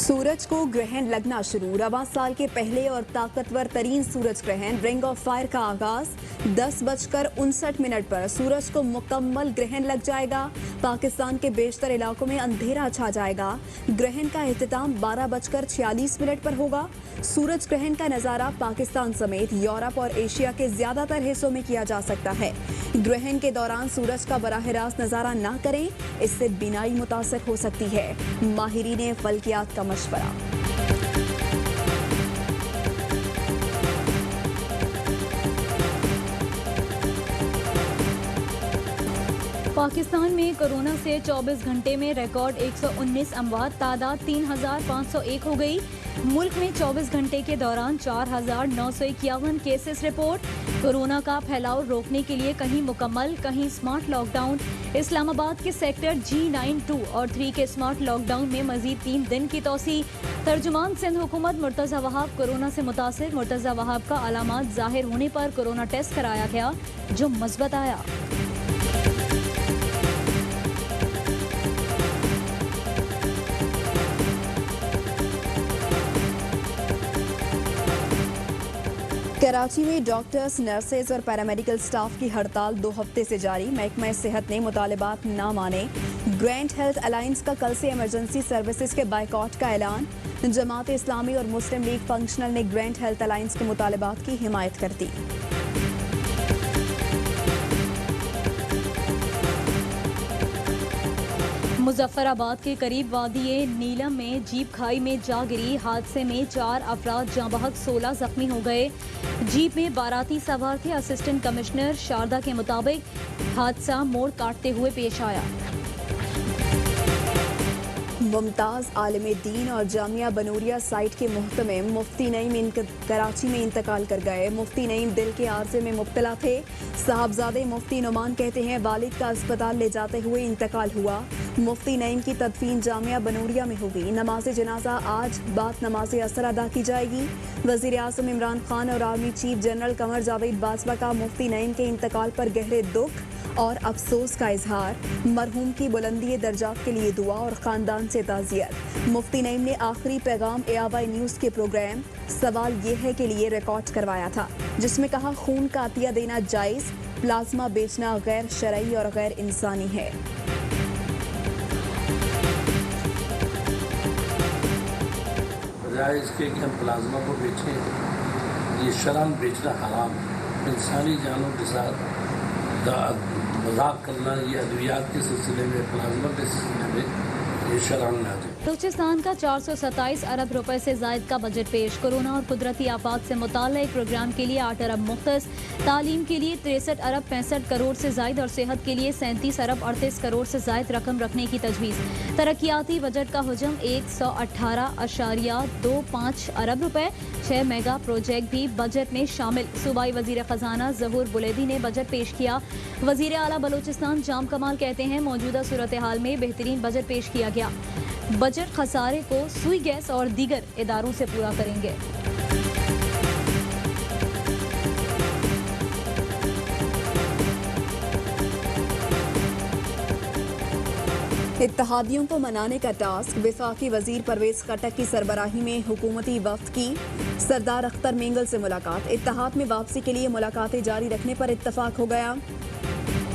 सूरज को ग्रहण लगना शुरू। रवां साल के पहले और ताकतवर तरीन सूरज ग्रहण रिंग ऑफ फायर का आगाज 10:59 पर सूरज को मुकम्मल ग्रहण लग जाएगा। पाकिस्तान के बेशतर इलाकों में अंधेरा छा जाएगा। ग्रहण का इख्तिताम 12:46 पर होगा। सूरज ग्रहण का नज़ारा पाकिस्तान समेत यूरोप और एशिया के ज्यादातर हिस्सों में किया जा सकता है। ग्रहण के दौरान सूरज का बराह रास्त नज़ारा ना करें, इससे बीनाई मुतासर हो सकती है। माहिरीन फल्कियात का मशवरा। पाकिस्तान में कोरोना से 24 घंटे में रिकॉर्ड 119 अमवात, तादाद 3501 हो गई। मुल्क में 24 घंटे के दौरान 4951 केसेस रिपोर्ट। कोरोना का फैलाव रोकने के लिए कहीं मुकम्मल कहीं स्मार्ट लॉकडाउन। इस्लामाबाद के सेक्टर G9, 2 और 3 के स्मार्ट लॉकडाउन में मजीद 3 दिन की तौसी। तर्जुमान सिंध हुकूमत मुर्तज़ा वहाब कोरोना से मुतासिर। मुर्तज़ा वहाब का अलामात जाहिर होने पर कोरोना टेस्ट कराया गया जो मस्बत आया। कराची में डॉक्टर्स, नर्सेज और पैरामेडिकल स्टाफ की हड़ताल 2 हफ्ते से जारी। महकमा सेहत ने मुतालिबात ना माने। ग्रैंड हेल्थ अलायंस का कल से इमरजेंसी सर्विसेज के बाइकआउट का ऐलान। जमात इस्लामी और मुस्लिम लीग फंक्शनल ने ग्रैंड हेल्थ अलायंस के मुतालिबात की हिमायत कर दी। मुजफ्फराबाद के करीब वादी नीलम में जीप खाई में जा गिरी। हादसे में 4 अफराद जाँ बहक 16 जख्मी हो गए। जीप में बाराती सवार थे। असिस्टेंट कमिश्नर शारदा के मुताबिक हादसा मोड़ काटते हुए पेश आया। मुमताज आलिम दीन और जामिया बनूरिया साइट के मुहतमिम मुफ्ती नईम कराची में इंतकाल कर गए। मुफ्ती नईम दिल के आर्जे में मुब्तला थे। साहबजादे मुफ्ती नुमान कहते हैं वालिद का अस्पताल ले जाते हुए इंतकाल हुआ। मुफ्ती नईम की तदफीन जामिया बनूरिया में होगी। नमाज जनाजा आज बाद नमाज असर अदा की जाएगी। वजीर आज़म इमरान खान और army chief general Qamar Javed Bajwa का मुफ्ती नईम के इंतकाल पर गहरे दुख और अफसोस का इजहार। मरहूम की बुलंदी दर्जात के लिए दुआ और खानदान से ताज़ियत। मुफ्ती नईम ने आखिरी पैगाम AY न्यूज़ के प्रोग्राम सवाल ये है के लिए रिकॉर्ड करवाया था, जिसमें कहा खून का अतिया देना जायज़, प्लाज्मा बेचना गैर शरई और गैर इंसानी है। इसके कि हम प्लाज्मा को बेचें, ये शरान बेचना हराम है। इंसानी जानों के साथ मजाक करना, ये अद्वियात के सिलसिले में, प्लाज्मा के सिलसिले में ये शरान ना दे। बलूचिस्तान का 427 अरब रुपए से जायद का बजट पेश। कोरोना और कुदरती आफात से मुताल्लिक़ प्रोग्राम के लिए 8 अरब मुख्तस। तालीम के लिए 63 अरब 65 करोड़ से जायद और सेहत के लिए 37 अरब 38 करोड़ से जायद रकम रखने की तजवीज़। तरक्याती बजट का हजम 118.25 अरब रुपए। 6 मेगा प्रोजेक्ट भी बजट में शामिल। सूबाई वजीर खजाना ज़हूर बुलेदी ने बजट पेश किया। वजीर आला बलूचिस्तान जाम कमाल कहते हैं मौजूदा सूरत हाल में बेहतरीन बजट पेश किया गया। बजट खसारे को सुई गैस और दीगर इदारों से पूरा करेंगे। इत्तहादियों को मनाने का टास्क। वफाकी वजीर परवेज खटक की सरबराही में हुकूमती वफ्द की सरदार अख्तर मेंगल से मुलाकात। इत्तेहाद में वापसी के लिए मुलाकातें जारी रखने पर इत्तफाक हो गया।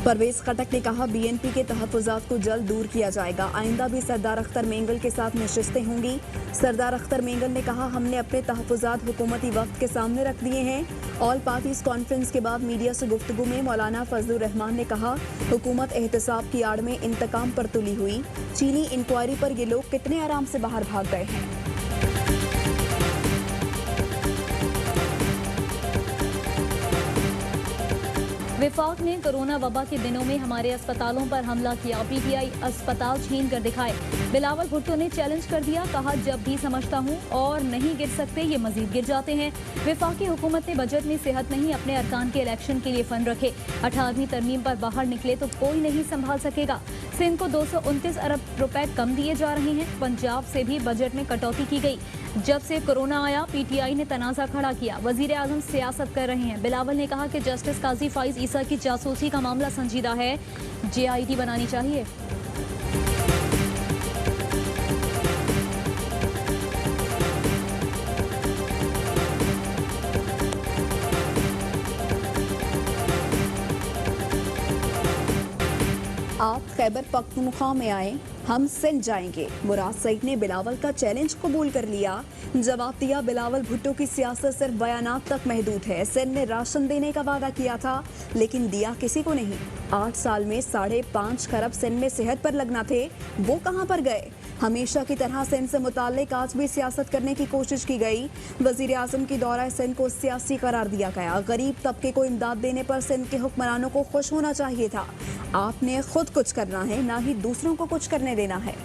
परवेज खटक ने कहा BNP के तहफ़्फ़ुज़ात को जल्द दूर किया जाएगा। आइंदा भी सरदार अख्तर मेंगल के साथ नशिस्तें होंगी। सरदार अख्तर मेंगल ने कहा हमने अपने तहफ़्फ़ुज़ात हुकूमती वफ्द के सामने रख दिए हैं। ऑल पार्टीज़ कॉन्फ्रेंस के बाद मीडिया से गुफ्तगू में मौलाना फजलुर रहमान ने कहा हुकूमत एहतसाब की आड़ में इंतकाम पर तुली हुई। चीनी इंक्वायरी पर ये लोग कितने आराम से बाहर भाग गए हैं। विफाक ने कोरोना वबा के दिनों में हमारे अस्पतालों पर हमला किया। PTI अस्पताल छीन कर दिखाए। बिलावल भुट्टो ने चैलेंज कर दिया, कहा जब भी समझता हूँ और नहीं गिर सकते ये मजीद गिर जाते हैं। विफाकी हुकूमत ने बजट में सेहत नहीं अपने अरकान के इलेक्शन के लिए फंड रखे। 18वीं तरमीम पर बाहर निकले तो कोई नहीं संभाल सकेगा। सिंध को 229 अरब रुपए कम दिए जा रहे हैं। पंजाब से भी बजट में कटौती की गई। जब से कोरोना आया PTI ने तनाज़ा खड़ा किया। वजीर आज़म सियासत कर रहे हैं। बिलावल ने कहा कि जस्टिस काजी फाइज ईसा की जासूसी का मामला संजीदा है, JIT बनानी चाहिए। आप खैबर पख्तूनख्वा में आए, हम सिंध जाएंगे। मुराद सईद ने बिलावल का चैलेंज कबूल कर लिया। जवाब दिया, बिलावल भुट्टो की सियासत सिर्फ बयानात तक महदूद है। सिंध ने राशन देने का वादा किया था लेकिन दिया किसी को नहीं। 8 साल में 5.5 खरब सिंध में सेहत पर लगना थे, वो कहां पर गए? हमेशा की तरह सिंध से मुताल्लिक आज भी सियासत करने की कोशिश की गई। वजीर आजम की दौरा सिंध को सियासी करार दिया गया। गरीब तबके को इमदाद देने पर सिंध के हुक्मरानों को खुश होना चाहिए था। आपने खुद कुछ करना है, ना ही दूसरों को कुछ करने देना है।